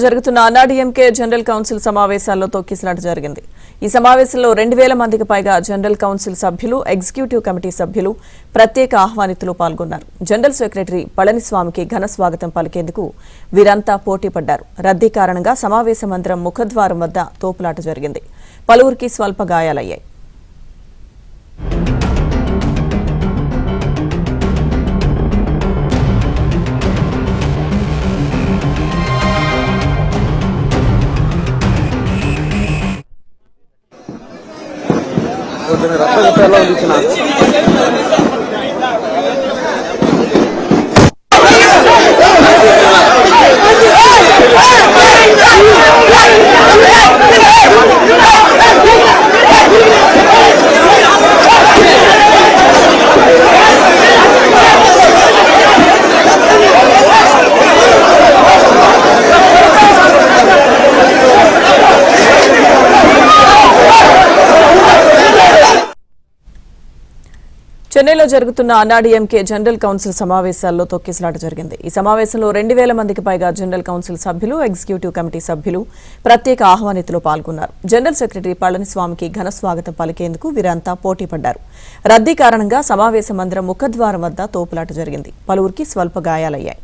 జరుగుతున్న AIADMK general council సమావేశాల్లో తొక్కిసలాట జరిగింది. ఈ సమావేశంలో 2000 మందికి పైగా జనరల్ కౌన్సిల్ సభ్యులు, ఎగ్జిక్యూటివ్ కమిటీ సభ్యులు, ప్రత్యేక ఆహ్వానితులు పాల్గొన్నారు. జనరల్ సెక్రటరీ పళనిస్వామికి ఘన స్వాగతం పలికేందుకు వీరంతా పోటీ పడ్డారు. రద్దీ కారణంగా సమావేశ మందిరం ముఖద్వారం వద్ద తోపులాట జరిగింది. పలువురికి స్వల్ప గాయాలయ్యాయి. చెన్నైలో జరుగుతున్న అన్నాడీఎంకే జనరల్ కౌన్సిల్ సమావేశాల్లో తొక్కిసలాట జరిగింది. ఈ సమావేశంలో 2000 మందికి పైగా జనరల్ కౌన్సిల్ సభ్యులు, ఎగ్జిక్యూటివ్ కమిటీ సభ్యులు, ప్రత్యేక ఆహ్వానితులు పాల్గొన్నారు. జనరల్ సెక్రటరీ పళనిస్వామికి ఘన స్వాగతం పలికేందుకు వీరంతా పోటీ పడ్డారు. రద్దీ కారణంగా సమావేశ మందిరం ముఖద్వారం వద్ద తోపులాట జరిగింది. పలువురికి స్వల్ప గాయాలయ్యాయి.